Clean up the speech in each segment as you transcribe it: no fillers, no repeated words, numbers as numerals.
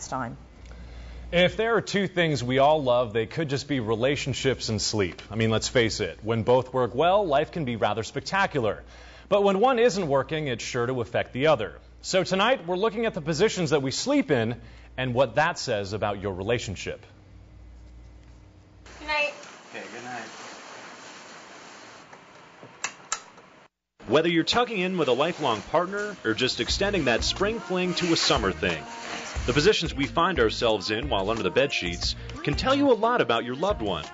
next time. If there are two things we all love, they could just be relationships and sleep. I mean, let's face it, when both work well, life can be rather spectacular. But when one isn't working, it's sure to affect the other. So tonight, we're looking at the positions that we sleep in and what that says about your relationship. Good night. Okay, good night. Whether you're tucking in with a lifelong partner or just extending that spring fling to a summer thing, the positions we find ourselves in while under the bed sheets can tell you a lot about your loved one.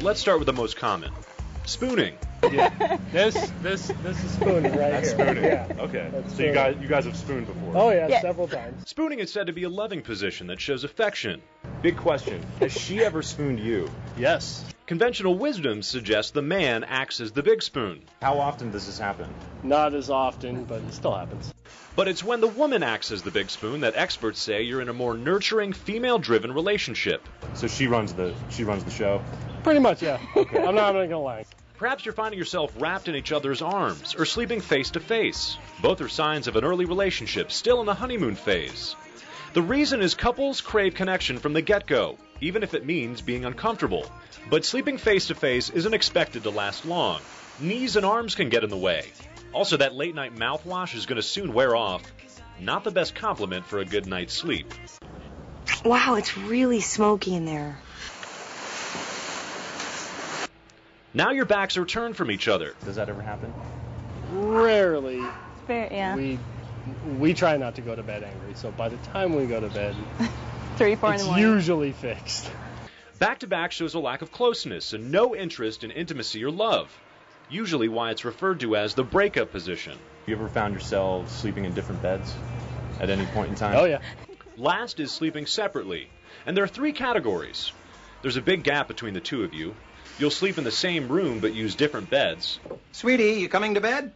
Let's start with the most common, spooning. Yeah. This is spooning right That's here. spooning. Yeah. Okay. That's So spooning. you guys have spooned before. Oh yeah, Yeah. several times. Spooning is said to be a loving position that shows affection. Big question. Has she ever spooned you? Yes. Conventional wisdom suggests the man acts as the big spoon. How often does this happen? Not as often, but it still happens. But it's when the woman acts as the big spoon that experts say you're in a more nurturing, female-driven relationship. So she runs the show. Pretty much, yeah. Okay. I'm not gonna lie. Perhaps you're finding yourself wrapped in each other's arms or sleeping face to face. Both are signs of an early relationship still in the honeymoon phase. The reason is couples crave connection from the get-go, even if it means being uncomfortable. But sleeping face to face isn't expected to last long. Knees and arms can get in the way. Also, that late-night mouthwash is going to soon wear off. Not the best compliment for a good night's sleep. Wow, it's really smoky in there. Now your backs are turned from each other. Does that ever happen? Rarely. Yeah. We try not to go to bed angry, so by the time we go to bed, 3, 4 in the it's morning. usually fixed. Back-to-back shows a lack of closeness and no interest in intimacy or love. Usually why it's referred to as the breakup position. You ever found yourselves sleeping in different beds at any point in time? Oh yeah. Last is sleeping separately. And there are 3 categories. There's a big gap between the two of you. You'll sleep in the same room but use different beds. Sweetie, you coming to bed?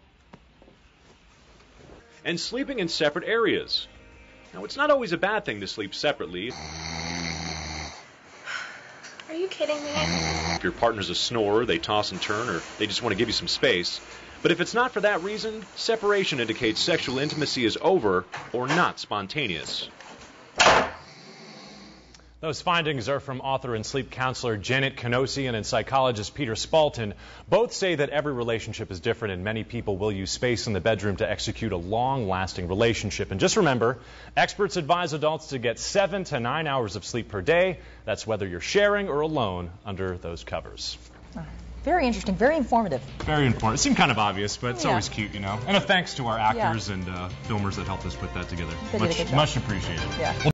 And sleeping in separate areas. Now, it's not always a bad thing to sleep separately. Are you kidding me? If your partner's a snorer, they toss and turn, or they just want to give you some space. But if it's not for that reason, separation indicates sexual intimacy is over or not spontaneous. Those findings are from author and sleep counselor Janet Kanosian and psychologist Peter Spalton. Both say that every relationship is different and many people will use space in the bedroom to execute a long-lasting relationship. And just remember, experts advise adults to get 7 to 9 hours of sleep per day. That's whether you're sharing or alone under those covers. Very interesting, very informative. Very important. It seemed kind of obvious, but it's Yeah. always cute, you know. And a thanks to our actors and filmers that helped us put that together. They did a good job. Much appreciated. Yeah.